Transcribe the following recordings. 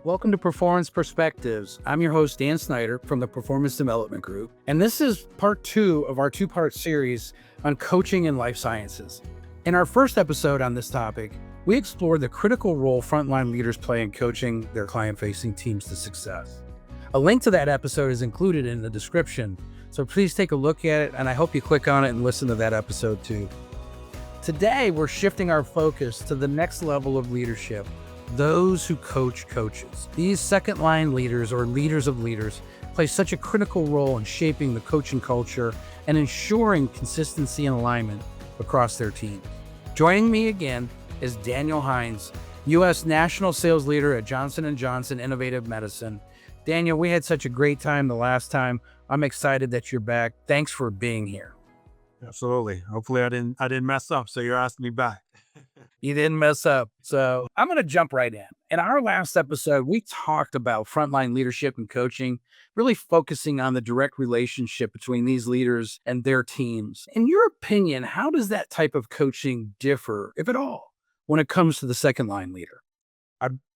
Welcome to Performance Perspectives. I'm your host, Dan Snyder from the Performance Development Group, and this is part 2 of our 2-part series on coaching in life sciences. In our first episode on this topic, we explored the critical role frontline leaders play in coaching their client-facing teams to success. A link to that episode is included in the description, so please take a look at it, and I hope you click on it and listen to that episode too. Today, we're shifting our focus to the next level of leadership, those who coach coaches. These second-line leaders or leaders of leaders play such a critical role in shaping the coaching culture and ensuring consistency and alignment across their teams. Joining me again is Daniel Hinds, U.S. National Sales Leader at J&J Innovative Medicine. Daniel, we had such a great time the last time. I'm excited that you're back. Thanks for being here. Absolutely. Hopefully I didn't mess up, so you're asking me back. You didn't mess up. So I'm going to jump right in. In our last episode, we talked about frontline leadership and coaching, really focusing on the direct relationship between these leaders and their teams. In your opinion, how does that type of coaching differ, if at all, when it comes to the second line leader?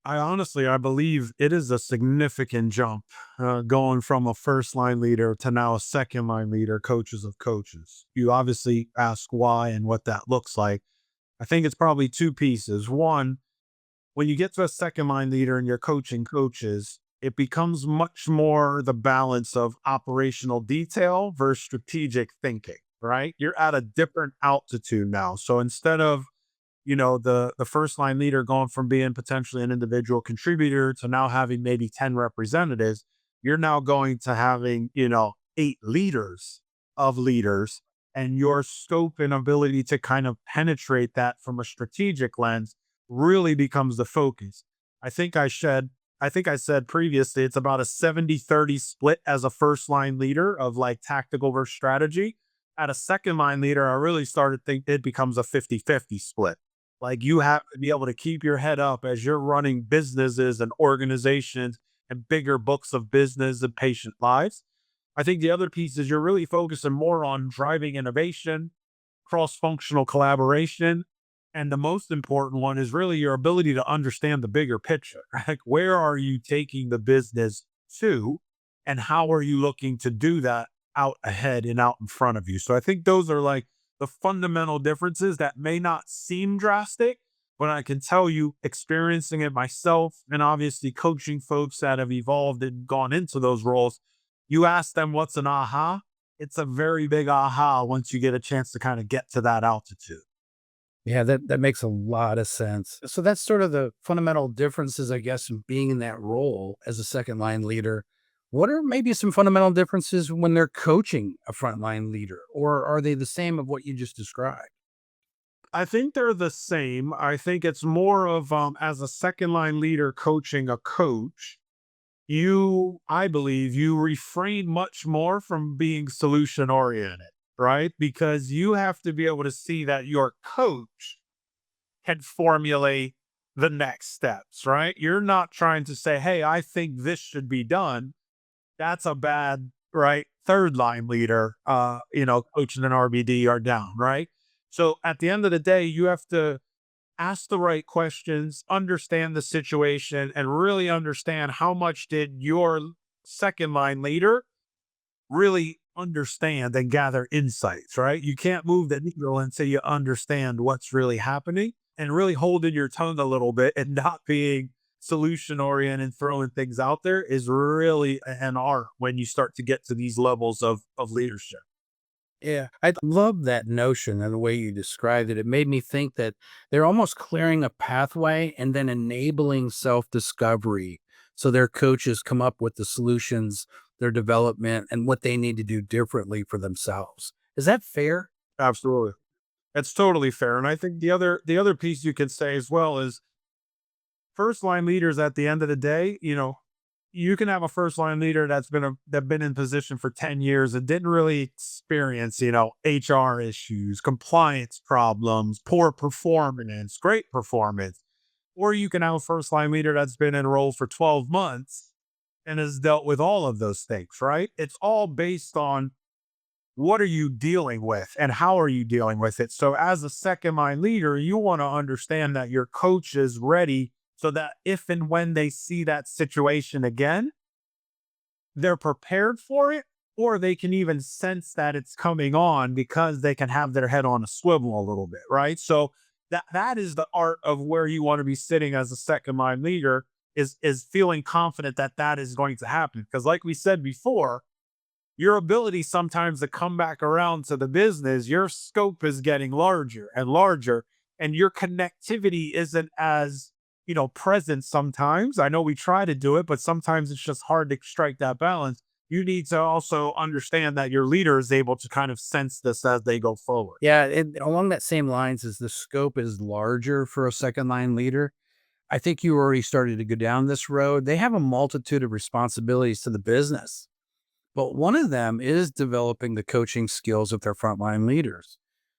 I honestly, I believe it is a significant jump going from a first line leader to now a second line leader, coaches of coaches. You obviously ask why and what that looks like. I think it's probably two pieces. One, when you get to a second line leader and you're coaching coaches, it becomes much more the balance of operational detail versus strategic thinking, right? You're at a different altitude now. So instead of, the first line leader going from being potentially an individual contributor to now having maybe 10 representatives, you're now going to having, 8 leaders of leaders, and your scope and ability to kind of penetrate that from a strategic lens really becomes the focus. I think I said previously, it's about a 70-30 split as a first line leader of like tactical versus strategy. At a second line leader, I really started to think it becomes a 50-50 split. Like you have to be able to keep your head up as you're running businesses and organizations and bigger books of business and patient lives. I think the other piece is you're really focusing more on driving innovation, cross-functional collaboration. And the most important one is really your ability to understand the bigger picture. Like, where are you taking the business to, and how are you looking to do that out ahead and out in front of you? So I think those are like the fundamental differences that may not seem drastic, but I can tell you, experiencing it myself and obviously coaching folks that have evolved and gone into those roles, you ask them what's an aha, it's a very big aha once you get a chance to kind of get to that altitude. Yeah, that makes a lot of sense. So that's sort of the fundamental differences, I guess, in being in that role as a second line leader. What are maybe some fundamental differences when they're coaching a frontline leader, or are they the same of what you just described? I think they're the same. I think it's more of as a second line leader coaching a coach, I believe you refrain much more from being solution oriented, right? Because you have to be able to see that your coach can formulate the next steps, right? You're not trying to say, hey, I think this should be done. That's a bad, right? Third line leader, coaching an RBD are down, right? So at the end of the day, you have to ask the right questions, understand the situation, and really understand how much did your second line leader really understand and gather insights, right? You can't move the needle until you understand what's really happening, and really holding your tongue a little bit and not being solution oriented and throwing things out there is really an art when you start to get to these levels of leadership. Yeah, I love that notion and the way you described it. It made me think that they're almost clearing a pathway and then enabling self-discovery so their coaches come up with the solutions, their development, and what they need to do differently for themselves. Is that fair? Absolutely. That's totally fair. And I think the other piece you could say as well is first line leaders at the end of the day, you can have a first line leader that's been in position for 10 years and didn't really experience, HR issues, compliance problems, poor performance, great performance. Or you can have a first line leader that's been in role for 12 months and has dealt with all of those things, right? It's all based on what are you dealing with and how are you dealing with it? So as a second line leader, you want to understand that your coach is ready so that if and when they see that situation again, they're prepared for it, or they can even sense that it's coming on because they can have their head on a swivel a little bit, right? So that is the art of where you want to be sitting as a second line leader, is feeling confident that that is going to happen. Because like we said before, your ability sometimes to come back around to the business, your scope is getting larger and larger, and your connectivity isn't as, present sometimes. I know we try to do it, but sometimes it's just hard to strike that balance. You need to also understand that your leader is able to kind of sense this as they go forward. Yeah, and along that same lines, as the scope is larger for a second line leader, I think you already started to go down this road. They have a multitude of responsibilities to the business, but one of them is developing the coaching skills of their frontline leaders.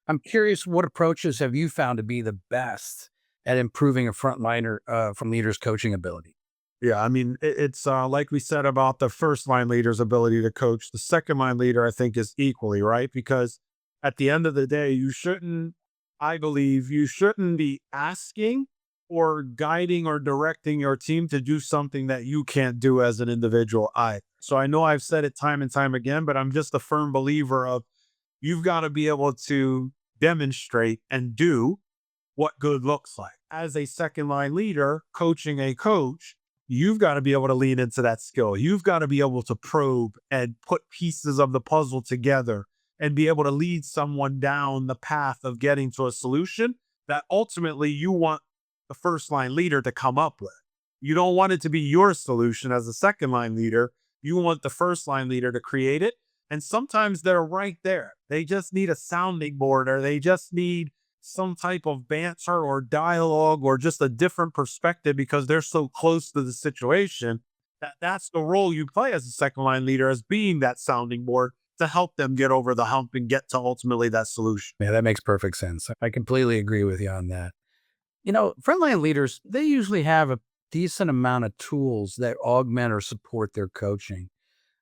I'm curious, what approaches have you found to be the best at improving a frontliner from leaders' coaching ability? Yeah, I mean, it's like we said about the first line leader's ability to coach. The second line leader, I think, is equally right because at the end of the day, I believe, you shouldn't be asking or guiding or directing your team to do something that you can't do as an individual. So I know I've said it time and time again, but I'm just a firm believer of you've got to be able to demonstrate and do what good looks like. As a second line leader coaching a coach, you've got to be able to lean into that skill. You've got to be able to probe and put pieces of the puzzle together and be able to lead someone down the path of getting to a solution that ultimately you want the first line leader to come up with. You don't want it to be your solution as a second line leader. You want the first line leader to create it. And sometimes they're right there. They just need a sounding board, or they just need some type of banter or dialogue or just a different perspective because they're so close to the situation. That's the role you play as a second line leader, as being that sounding board to help them get over the hump and get to ultimately that solution. Yeah, that makes perfect sense. I completely agree with you on that. Frontline leaders, they usually have a decent amount of tools that augment or support their coaching.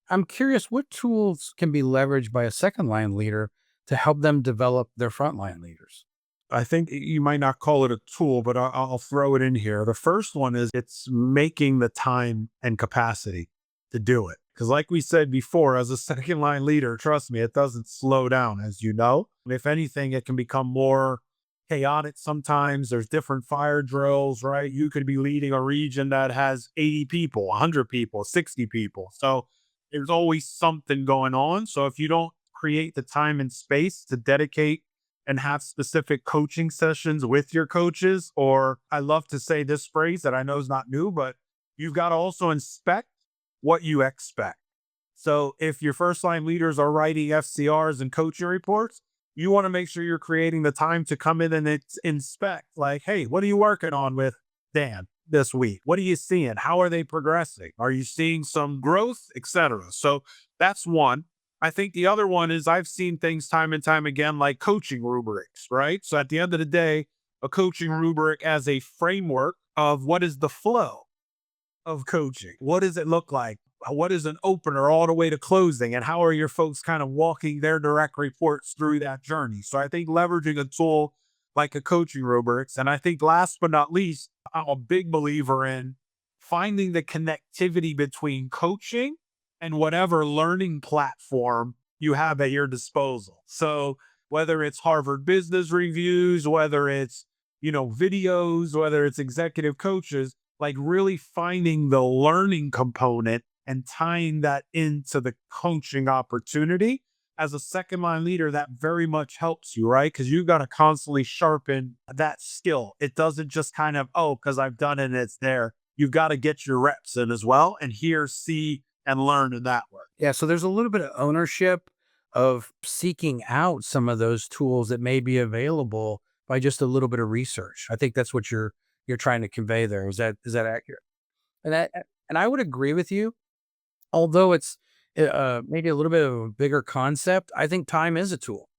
I'm curious, what tools can be leveraged by a second line leader to help them develop their frontline leaders? I think you might not call it a tool, but I'll throw it in here. The first one is it's making the time and capacity to do it. Because, like we said before, as a second line leader, trust me, it doesn't slow down, as you know. If anything, it can become more chaotic sometimes. There's different fire drills, right? You could be leading a region that has 80 people, 100 people, 60 people. So there's always something going on. So if you don't create the time and space to dedicate and have specific coaching sessions with your coaches, or I love to say this phrase that I know is not new, but you've got to also inspect what you expect. So if your first line leaders are writing FCRs and coaching reports, you want to make sure you're creating the time to come in and inspect, like, hey, what are you working on with Dan this week? What are you seeing? How are they progressing? Are you seeing some growth, etc.? So that's one. I think the other one is I've seen things time and time again, like coaching rubrics, right? So at the end of the day, a coaching rubric as a framework of what is the flow of coaching? What does it look like? What is an opener all the way to closing? And how are your folks kind of walking their direct reports through that journey? So I think leveraging a tool like a coaching rubrics. And I think last but not least, I'm a big believer in finding the connectivity between coaching and whatever learning platform you have at your disposal. So whether it's Harvard Business Reviews, whether it's, videos, whether it's executive coaches, like really finding the learning component and tying that into the coaching opportunity. As a second line leader, that very much helps you, right? Because you got to constantly sharpen that skill. It doesn't just kind of, oh, because I've done it and it's there. You've got to get your reps in as well and hear, see, and learn in that way. Yeah, so there's a little bit of ownership of seeking out some of those tools that may be available by just a little bit of research. I think that's what you're trying to convey there. Is that accurate? And I would agree with you. Although it's maybe a little bit of a bigger concept, I think time is a tool,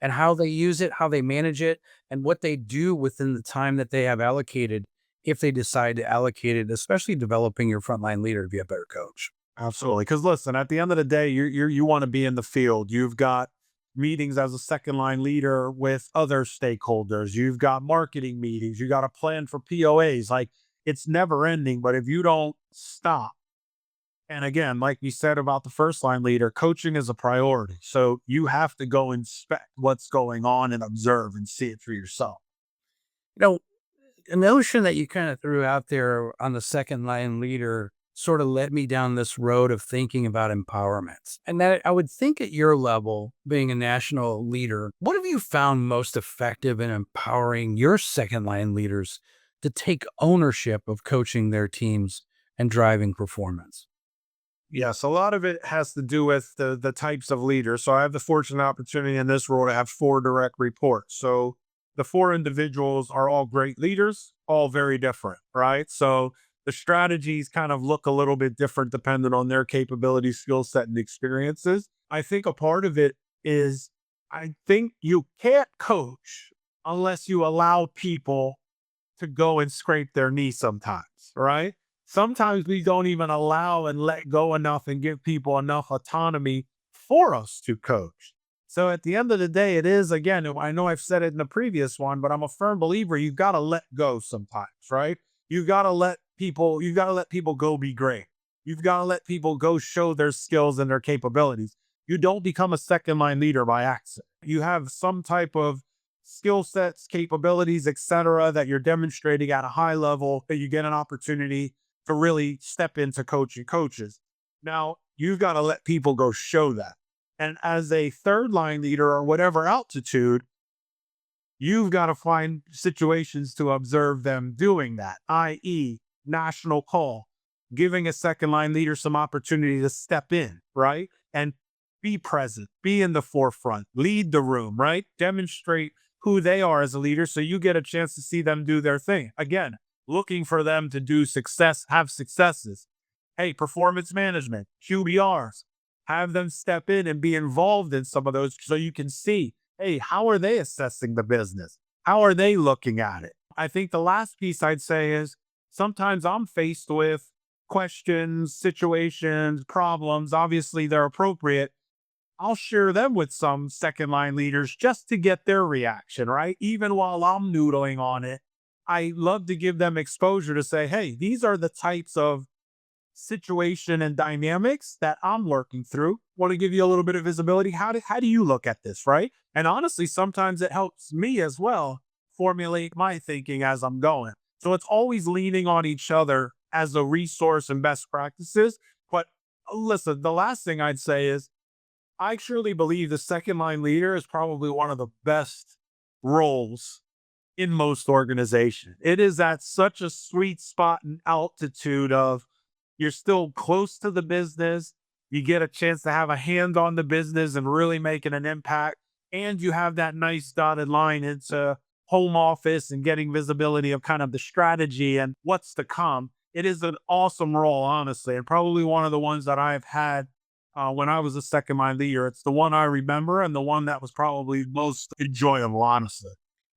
and how they use it, how they manage it, and what they do within the time that they have allocated, if they decide to allocate it, especially developing your frontline leader to be a better coach. Absolutely. Because listen, at the end of the day, you want to be in the field. You've got meetings as a second line leader with other stakeholders. You've got marketing meetings. You got a plan for POAs. Like it's never ending. But if you don't stop, and again, like you said about the first line leader, coaching is a priority. So you have to go inspect what's going on and observe and see it for yourself. You know, a notion that you kind of threw out there on the second line leader sort of led me down this road of thinking about empowerment. And that I would think at your level, being a national leader, what have you found most effective in empowering your second line leaders to take ownership of coaching their teams and driving performance? Yes, a lot of it has to do with the types of leaders. So I have the fortunate opportunity in this role to have four direct reports. So the four individuals are all great leaders, all very different, right? So the strategies kind of look a little bit different depending on their capabilities, skill set, and experiences. I think a part of it is I think you can't coach unless you allow people to go and scrape their knee sometimes, right? Sometimes we don't even allow and let go enough and give people enough autonomy for us to coach. So at the end of the day, it is again, I know I've said it in the previous one, but I'm a firm believer you've got to let go sometimes, right? You got to let people go be great. You've got to let people go show their skills and their capabilities. You don't become a second line leader by accident. You have some type of skill sets, capabilities, etc., that you're demonstrating at a high level that you get an opportunity to really step into coaching coaches. Now, you've got to let people go show that. And as a third line leader or whatever altitude, you've got to find situations to observe them doing that, i.e., national call, giving a second line leader some opportunity to step in, right? And be present, be in the forefront, lead the room, right? Demonstrate who they are as a leader so you get a chance to see them do their thing. Again, looking for them to do success, have successes. Hey, performance management, QBRs, have them step in and be involved in some of those so you can see, hey, how are they assessing the business? How are they looking at it? I think the last piece I'd say is sometimes I'm faced with questions, situations, problems. Obviously, they're appropriate. I'll share them with some second line leaders just to get their reaction, right? Even while I'm noodling on it, I love to give them exposure to say, hey, these are the types of situation and dynamics that I'm working through. Want to give you a little bit of visibility. How do you look at this, right? And honestly, sometimes it helps me as well formulate my thinking as I'm going. So it's always leaning on each other as a resource and best practices. But listen, the last thing I'd say is I truly believe the second line leader is probably one of the best roles in most organizations. It is at such a sweet spot and altitude of you're still close to the business. You get a chance to have a hand on the business and really making an impact. And you have that nice dotted line into home office and getting visibility of kind of the strategy and what's to come. It is an awesome role, honestly, and probably one of the ones that I've had when I was a second line leader. It's the one I remember and the one that was probably most enjoyable, honestly.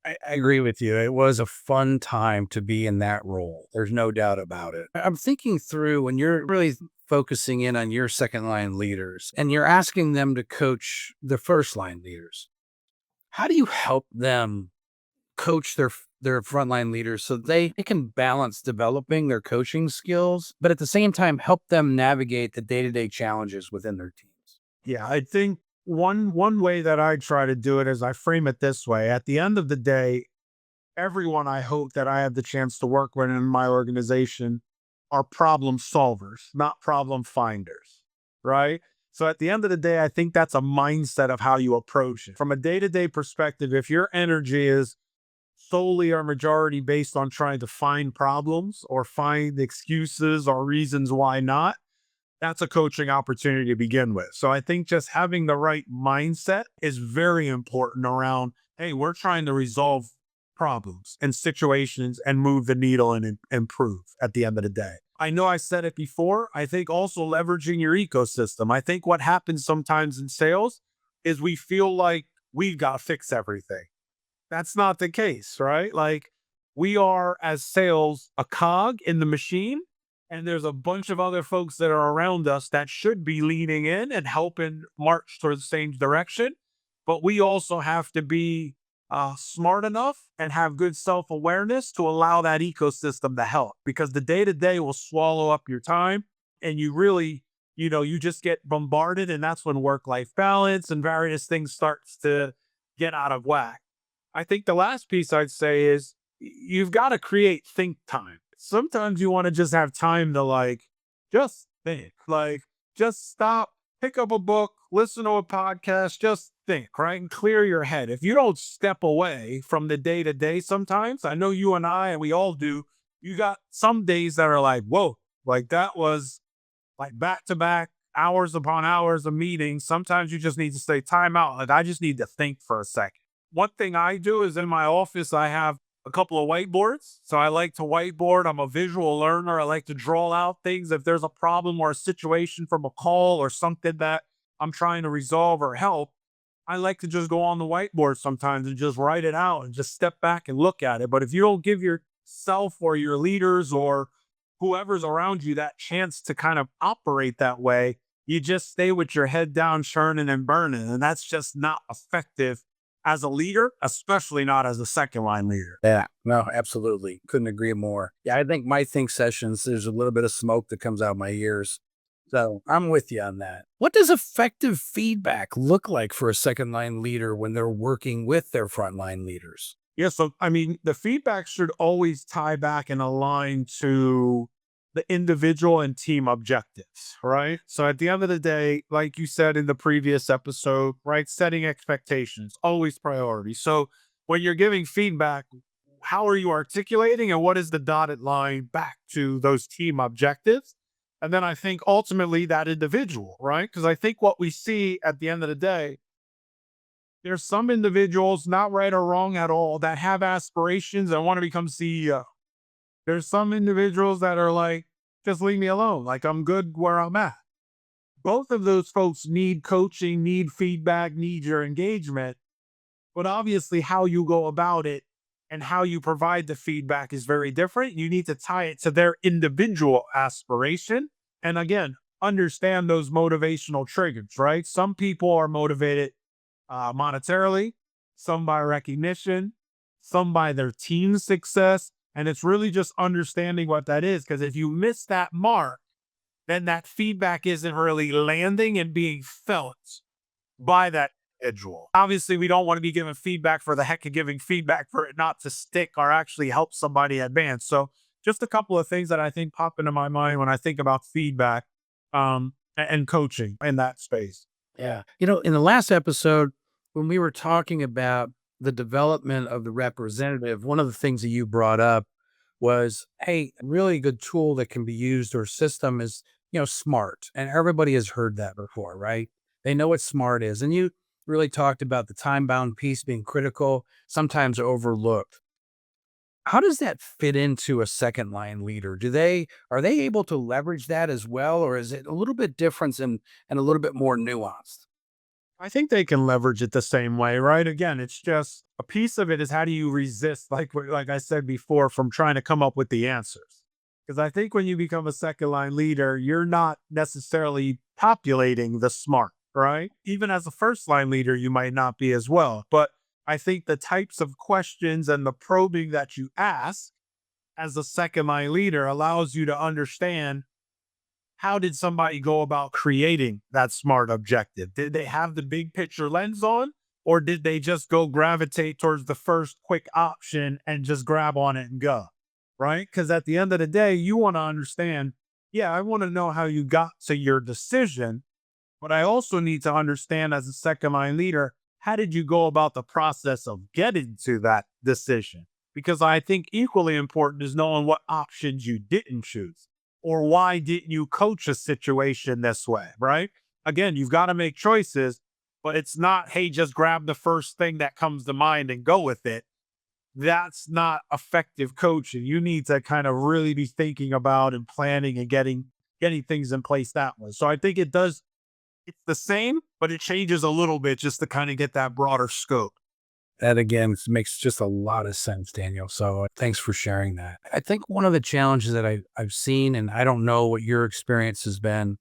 I agree with you. It was a fun time to be in that role. There's no doubt about it. I'm thinking through when you're really focusing in on your second line leaders and you're asking them to coach the first line leaders. How do you help them coach their frontline leaders so they can balance developing their coaching skills, but at the same time help them navigate the day-to-day challenges within their teams? Yeah, I think one way that I try to do it is I frame it this way. At the end of the day, everyone I hope that I have the chance to work with in my organization are problem solvers, not problem finders, right? So at the end of the day, I think that's a mindset of how you approach it. From a day-to-day perspective, if your energy is solely or majority based on trying to find problems or find excuses or reasons why not, that's a coaching opportunity to begin with. So I think just having the right mindset is very important around, hey, we're trying to resolve problems and situations and move the needle and improve at the end of the day. I know I said it before. I think also leveraging your ecosystem. I think what happens sometimes in sales is we feel like we've got to fix everything. That's not the case, right? Like we are as sales a cog in the machine, and there's a bunch of other folks that are around us that should be leaning in and helping march towards the same direction. but we also have to be smart enough and have good self awareness to allow that ecosystem to help, because the day to day will swallow up your time, and you really, you just get bombarded. And that's when work life balance and various things starts to get out of whack. I think the last piece I'd say is you've got to create think time. Sometimes you want to just have time to just think, just stop, pick up a book, listen to a podcast, just think, right? And clear your head. If you don't step away from the day to day, sometimes I know you and I, and we all do, you got some days that are like, whoa, like that was like back to back hours upon hours of meetings. Sometimes you just need to say time out. Like I just need to think for a second. One thing I do is in my office, I have a couple of whiteboards. So I like to whiteboard. I'm a visual learner. I like to draw out things. If there's a problem or a situation from a call or something that I'm trying to resolve or help, I like to just go on the whiteboard sometimes and just write it out and just step back and look at it. But if you don't give yourself or your leaders or whoever's around you that chance to kind of operate that way, you just stay with your head down, churning and burning. And that's just not effective as a leader, especially not as a second line leader. Yeah, no, absolutely. Couldn't agree more. Yeah, I think my think sessions, there's a little bit of smoke that comes out my ears. So I'm with you on that. What does effective feedback look like for a second line leader when they're working with their frontline leaders? Yeah. So, I mean, the feedback should always tie back and align to the individual and team objectives, right? So, at the end of the day, like you said in the previous episode, right, setting expectations, always priority. So, when you're giving feedback, how are you articulating and what is the dotted line back to those team objectives? And then I think ultimately that individual, right? Because I think what we see at the end of the day, there's some individuals, not right or wrong at all, that have aspirations and want to become CEO. There's some individuals that are like, just leave me alone. Like I'm good where I'm at. Both of those folks need coaching, need feedback, need your engagement. But obviously, how you go about it and how you provide the feedback is very different. You need to tie it to their individual aspiration. And again, understand those motivational triggers, right? Some people are motivated monetarily, some by recognition, some by their team success. And it's really just understanding what that is. Because if you miss that mark, then that feedback isn't really landing and being felt by that individual. Obviously, we don't want to be giving feedback for the heck of giving feedback for it not to stick or actually help somebody advance. So, just a couple of things that I think pop into my mind when I think about feedback and coaching in that space. Yeah. In the last episode, when we were talking about the development of the representative, one of the things that you brought up was, hey, a really good tool that can be used or system is, SMART. And everybody has heard that before, right? They know what SMART is. And you really talked about the time bound piece being critical, sometimes overlooked. How does that fit into a second line leader? Are they able to leverage that as well, or is it a little bit different and a little bit more nuanced? I think they can leverage it the same way, right? Again, it's just a piece of it is how do you resist, like I said before, from trying to come up with the answers? Because I think when you become a second line leader, you're not necessarily populating the smart, right? Even as a first line leader, you might not be as well. But I think the types of questions and the probing that you ask as a second line leader allows you to understand, how did somebody go about creating that smart objective? Did they have the big picture lens on, or did they just go gravitate towards the first quick option and just grab on it and go? Right? Because at the end of the day, you want to understand, yeah, I want to know how you got to your decision, but I also need to understand as a second line leader, how did you go about the process of getting to that decision? Because I think equally important is knowing what options you didn't choose, or why didn't you coach a situation this way, right? Again, you've got to make choices, but it's not, hey, just grab the first thing that comes to mind and go with it. That's not effective coaching. You need to kind of really be thinking about and planning and getting things in place that way. So I think it's the same, but it changes a little bit just to kind of get that broader scope. That again makes just a lot of sense, Daniel. So thanks for sharing that. I think one of the challenges that I've seen, and I don't know what your experience has been,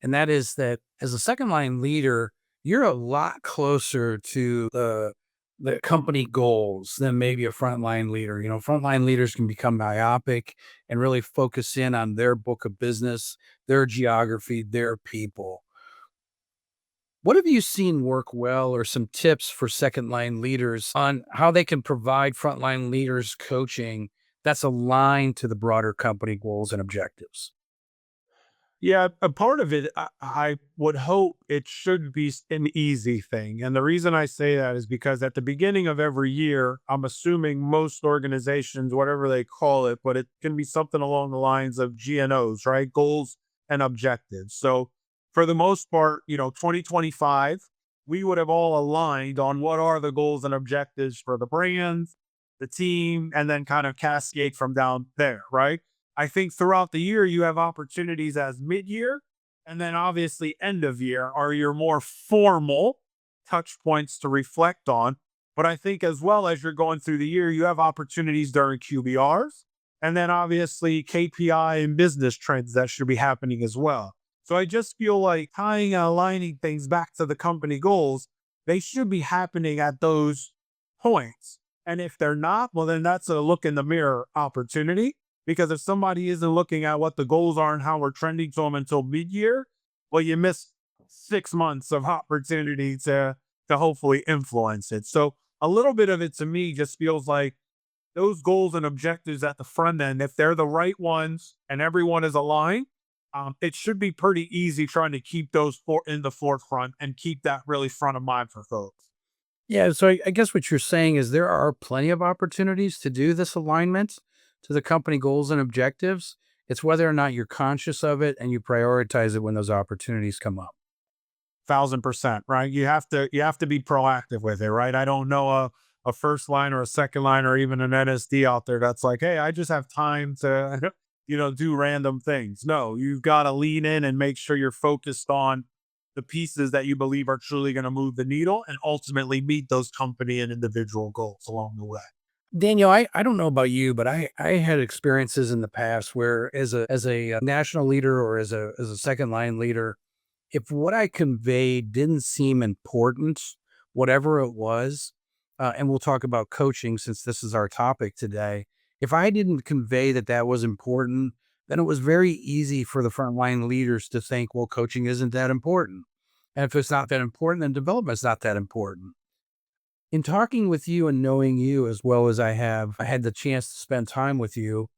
and that is that as a second line leader, You're a lot closer to the company goals than maybe a frontline leader. Frontline leaders can become myopic and really focus in on their book of business, their geography, their people. What have you seen work well, or some tips for second line leaders on how they can provide frontline leaders coaching that's aligned to the broader company goals and objectives? Yeah, a part of it, I would hope it should be an easy thing. And the reason I say that is because at the beginning of every year, I'm assuming most organizations, whatever they call it, but it can be something along the lines of GNOs, right? Goals and objectives. So for the most part, 2025, we would have all aligned on what are the goals and objectives for the brand, the team, and then kind of cascade from down there, right? I think throughout the year, you have opportunities as mid year and then obviously end of year are your more formal touch points to reflect on. But I think as well as you're going through the year, you have opportunities during QBRs and then obviously KPI and business trends that should be happening as well. So I just feel like tying and aligning things back to the company goals, they should be happening at those points. And if they're not, well, then that's a look in the mirror opportunity, because if somebody isn't looking at what the goals are and how we're trending to them until mid-year, well, you miss 6 months of opportunity to hopefully influence it. So a little bit of it to me just feels like those goals and objectives at the front end, if they're the right ones and everyone is aligned, it should be pretty easy trying to keep those in the forefront and keep that really front of mind for folks. Yeah, so I guess what you're saying is there are plenty of opportunities to do this alignment to the company goals and objectives. It's whether or not you're conscious of it and you prioritize it when those opportunities come up. 1,000%, right? You have to be proactive with it, right? I don't know a first line or a second line or even an NSD out there that's like, hey, I just have time to do random things. No, you've got to lean in and make sure you're focused on the pieces that you believe are truly going to move the needle and ultimately meet those company and individual goals along the way. Daniel, I don't know about you, but I had experiences in the past where as a national leader or as a second line leader, if what I conveyed didn't seem important, whatever it was, and we'll talk about coaching since this is our topic today. If I didn't convey that that was important, then it was very easy for the frontline leaders to think, well, coaching isn't that important. And if it's not that important, then development's not that important. In talking with you and knowing you as well as I had the chance to spend time with you,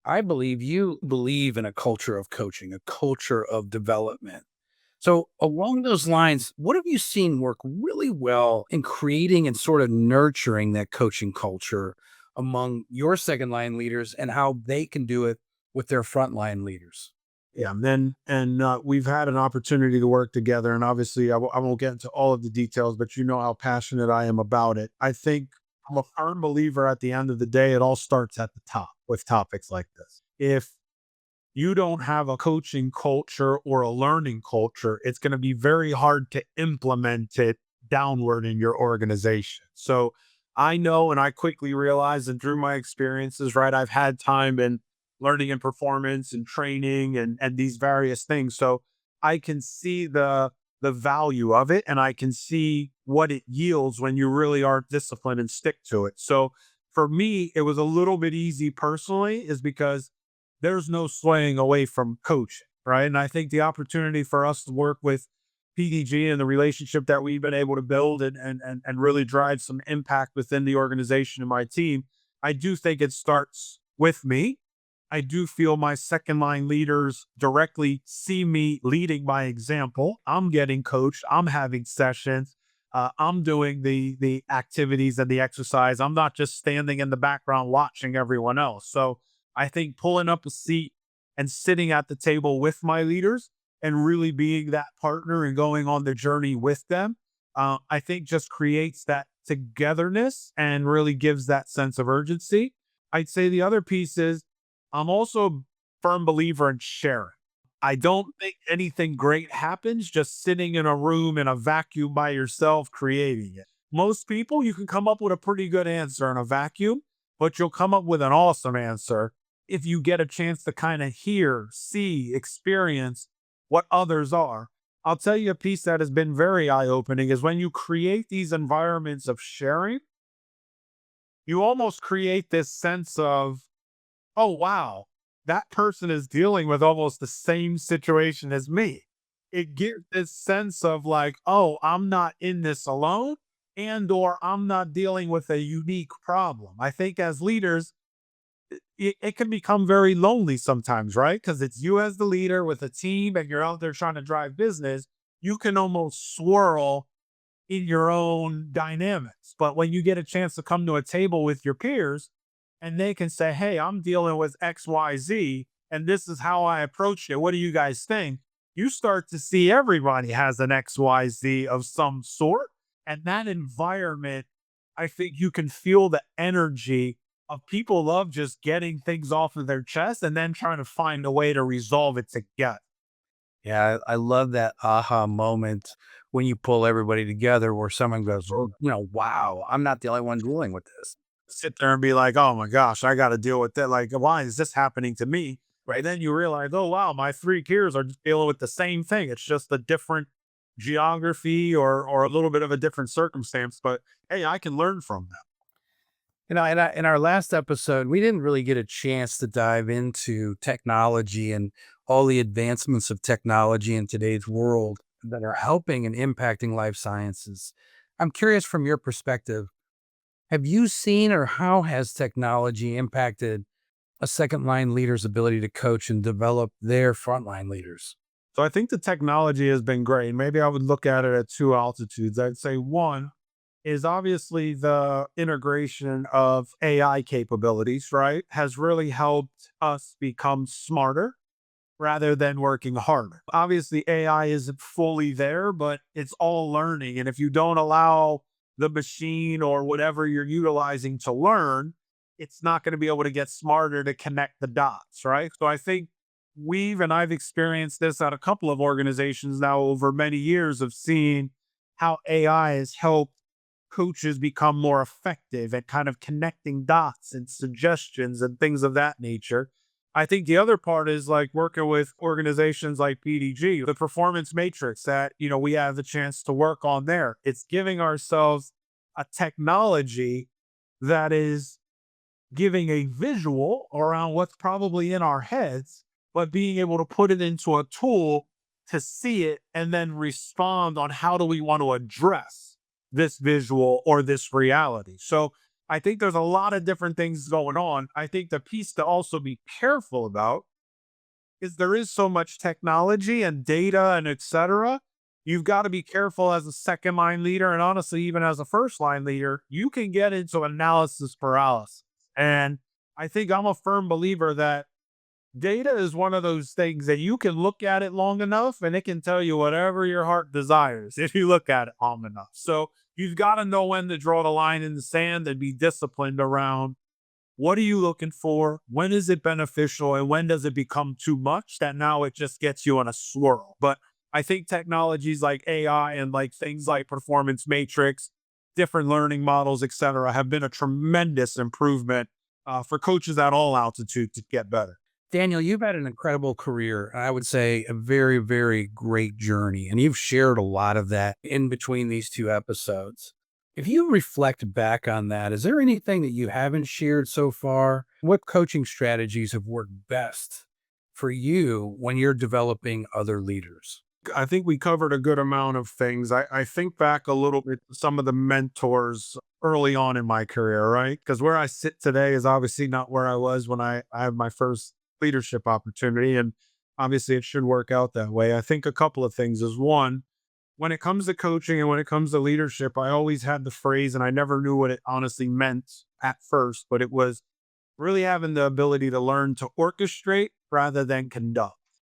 I believe you believe in a culture of coaching, a culture of development. So, along those lines, what have you seen work really well in creating and sort of nurturing that coaching culture among your second line leaders and how they can do it with their frontline leaders? Yeah, and we've had an opportunity to work together, and obviously, I won't get into all of the details, but you know how passionate I am about it. I think I'm a firm believer. At the end of the day, it all starts at the top with topics like this. If you don't have a coaching culture or a learning culture, it's going to be very hard to implement it downward in your organization. So I know, and I quickly realized, and through my experiences, right, I've had time in learning and performance and training and these various things. So I can see the value of it and I can see what it yields when you really are disciplined and stick to it. So for me, it was a little bit easy personally, is because there's no swaying away from coaching, right? And I think the opportunity for us to work with PDG and the relationship that we've been able to build and really drive some impact within the organization and my team, I do think it starts with me. I do feel my second line leaders directly see me leading by example. I'm getting coached. I'm having sessions. I'm doing the activities and the exercise. I'm not just standing in the background watching everyone else. So I think pulling up a seat and sitting at the table with my leaders and really being that partner and going on the journey with them, I think just creates that togetherness and really gives that sense of urgency. I'd say the other piece is I'm also a firm believer in sharing. I don't think anything great happens just sitting in a room in a vacuum by yourself creating it. Most people, you can come up with a pretty good answer in a vacuum, but you'll come up with an awesome answer if you get a chance to kind of hear, see, experience what others are. I'll tell you a piece that has been very eye opening is when you create these environments of sharing, you almost create this sense of, oh, wow, that person is dealing with almost the same situation as me. It gives this sense of like, oh, I'm not in this alone and or I'm not dealing with a unique problem. I think as leaders, it can become very lonely sometimes, right? Because it's you as the leader with a team and you're out there trying to drive business. You can almost swirl in your own dynamics. But when you get a chance to come to a table with your peers and they can say, hey, I'm dealing with XYZ and this is how I approached it. What do you guys think? You start to see everybody has an XYZ of some sort. And that environment, I think you can feel the energy of people love just getting things off of their chest and then trying to find a way to resolve it together. Yeah, I love that aha moment when you pull everybody together where someone goes, "Oh, wow, I'm not the only one dealing with this." Sit there and be like, "Oh my gosh, I got to deal with that. Like, why is this happening to me?" Right then you realize, "Oh wow, my three peers are just dealing with the same thing. It's just a different geography or a little bit of a different circumstance, but hey, I can learn from them." In our last episode, we didn't really get a chance to dive into technology and all the advancements of technology in today's world that are helping and impacting life sciences. I'm curious from your perspective, have you seen or how has technology impacted a second line leader's ability to coach and develop their frontline leaders? So I think the technology has been great. Maybe I would look at it at two altitudes. I'd say one is obviously the integration of AI capabilities, right? Has really helped us become smarter rather than working harder. Obviously, AI isn't fully there, but it's all learning. And if you don't allow the machine or whatever you're utilizing to learn, it's not going to be able to get smarter to connect the dots, right? So I think I've experienced this at a couple of organizations now over many years of seeing how AI has helped coaches become more effective at kind of connecting dots and suggestions and things of that nature. I think the other part is like working with organizations like PDG, the performance matrix that, we have the chance to work on there. It's giving ourselves a technology that is giving a visual around what's probably in our heads, but being able to put it into a tool to see it and then respond on how do we want to address this visual or this reality. So I think there's a lot of different things going on. I think the piece to also be careful about is there is so much technology and data and et cetera. You've got to be careful as a second line leader. And honestly, even as a first line leader, you can get into analysis paralysis. And I think I'm a firm believer that data is one of those things that you can look at it long enough and it can tell you whatever your heart desires if you look at it long enough. So you've got to know when to draw the line in the sand and be disciplined around what are you looking for? When is it beneficial? And when does it become too much that now it just gets you in a swirl? But I think technologies like AI and like things like performance matrix, different learning models, et cetera, have been a tremendous improvement for coaches at all altitude to get better. Daniel, you've had an incredible career. I would say a very, very great journey. And you've shared a lot of that in between these two episodes. If you reflect back on that, is there anything that you haven't shared so far? What coaching strategies have worked best for you when you're developing other leaders? I think we covered a good amount of things. I think back a little bit to some of the mentors early on in my career, right? Because where I sit today is obviously not where I was when I had my first leadership opportunity. And obviously it should work out that way. I think a couple of things is one, when it comes to coaching and when it comes to leadership, I always had the phrase, and I never knew what it honestly meant at first, but it was really having the ability to learn to orchestrate rather than conduct.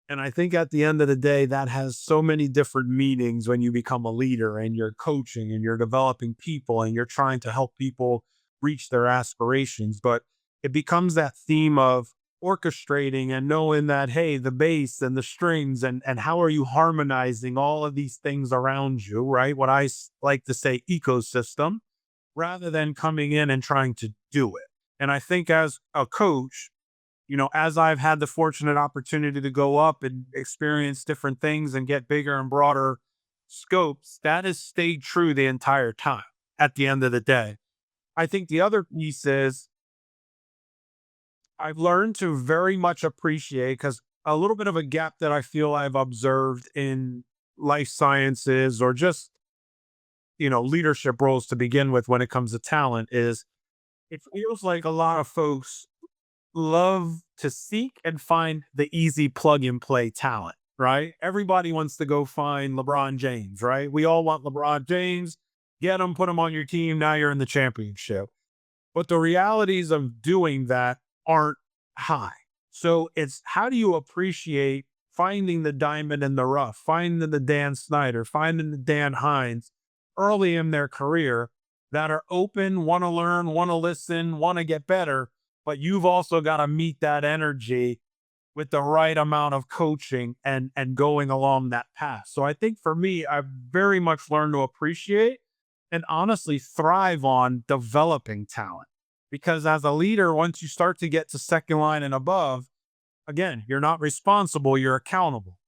And I think at the end of the day, that has so many different meanings when you become a leader and you're coaching and you're developing people and you're trying to help people reach their aspirations. But it becomes that theme of orchestrating and knowing that, hey, the bass and the strings and how are you harmonizing all of these things around you, right? What like to say ecosystem rather than coming in and trying to do it. And I think as a coach, as I've had the fortunate opportunity to go up and experience different things and get bigger and broader scopes, that has stayed true the entire time at the end of the day. I think the other piece is I've learned to very much appreciate, because a little bit of a gap that I feel I've observed in life sciences or just, leadership roles to begin with when it comes to talent is it feels like a lot of folks love to seek and find the easy plug and play talent, right? Everybody wants to go find LeBron James, right? We all want LeBron James. Get him, put him on your team. Now you're in the championship. But the realities of doing that aren't high. So it's how do you appreciate finding the diamond in the rough, finding the Dan Snyder, finding the Dan Hinds early in their career that are open, want to learn, want to listen, want to get better, but you've also got to meet that energy with the right amount of coaching and going along that path. So I think for me, I've very much learned to appreciate and honestly thrive on developing talent. Because as a leader, once you start to get to second line and above, again, you're not responsible, you're accountable.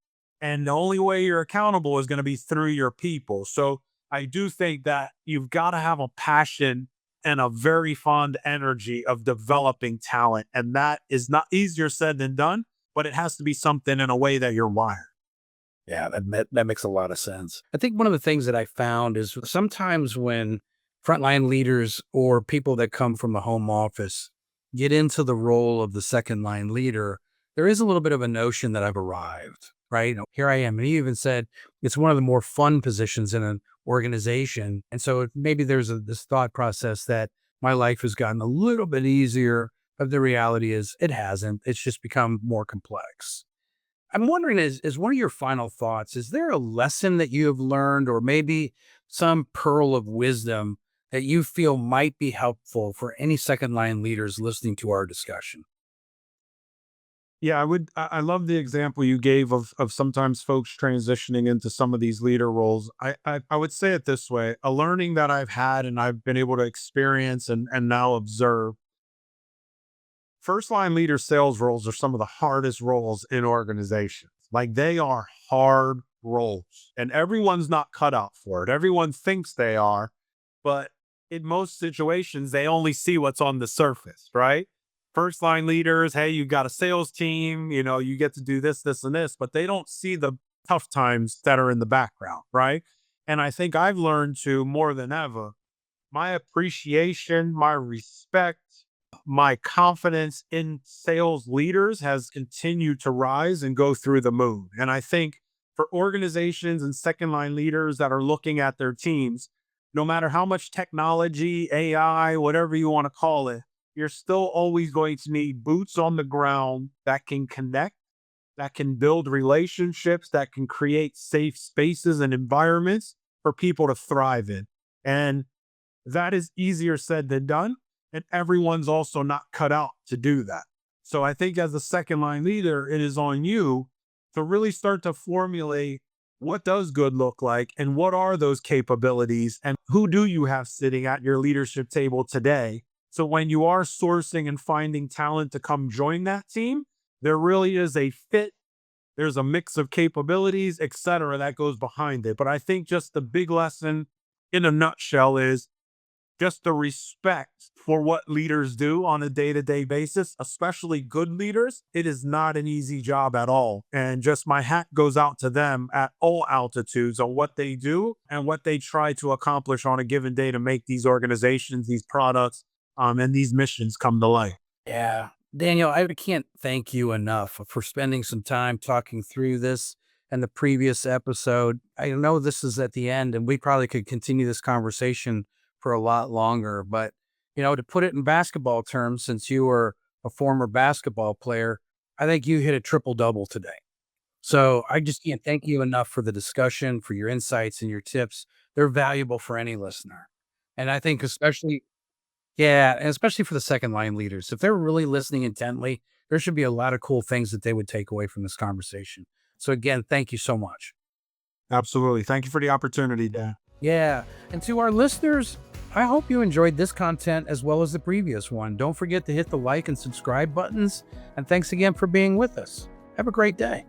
And the only way you're accountable is going to be through your people. So I do think that you've got to have a passion and a very fond energy of developing talent. And that is not easier said than done, but it has to be something in a way that you're wired. Yeah, that makes a lot of sense. I think one of the things that I found is sometimes when frontline leaders or people that come from the home office get into the role of the second line leader, there is a little bit of a notion that I've arrived, right? Here I am. And he even said it's one of the more fun positions in an organization. And so maybe there's this thought process that my life has gotten a little bit easier. But the reality is it hasn't. It's just become more complex. I'm wondering, is one of your final thoughts, is there a lesson that you have learned or maybe some pearl of wisdom that you feel might be helpful for any second line leaders listening to our discussion? Yeah, I love the example you gave of sometimes folks transitioning into some of these leader roles. I would say it this way: a learning that I've had and I've been able to experience and now observe. First line leader sales roles are some of the hardest roles in organizations. Like they are hard roles, and everyone's not cut out for it. Everyone thinks they are, but in most situations, they only see what's on the surface, right? First line leaders, hey, you got a sales team, you get to do this, this, and this, but they don't see the tough times that are in the background, right? And I think I've learned to more than ever, my appreciation, my respect, my confidence in sales leaders has continued to rise and go through the moon. And I think for organizations and second line leaders that are looking at their teams, no matter how much technology, AI, whatever you want to call it, you're still always going to need boots on the ground that can connect, that can build relationships, that can create safe spaces and environments for people to thrive in. And that is easier said than done. And everyone's also not cut out to do that. So I think as a second line leader, it is on you to really start to formulate what does good look like and what are those capabilities and who do you have sitting at your leadership table today. So when you are sourcing and finding talent to come join that team, there really is a fit. There's a mix of capabilities, et cetera, that goes behind it. But I think just the big lesson in a nutshell is just the respect for what leaders do on a day-to-day basis, especially good leaders. It is not an easy job at all. And just my hat goes out to them at all altitudes on what they do and what they try to accomplish on a given day to make these organizations, these products, and these missions come to life. Yeah. Daniel, I can't thank you enough for spending some time talking through this and the previous episode. I know this is at the end, and we probably could continue this conversation for a lot longer, but to put it in basketball terms, since you were a former basketball player, I think you hit a triple double today. So I just can't thank you enough for the discussion, for your insights and your tips. They're valuable for any listener. And I think especially yeah, and especially for the second line leaders. If they're really listening intently, there should be a lot of cool things that they would take away from this conversation. So again, thank you so much. Absolutely. Thank you for the opportunity, Dan. Yeah. And to our listeners, I hope you enjoyed this content as well as the previous one. Don't forget to hit the like and subscribe buttons. And thanks again for being with us. Have a great day.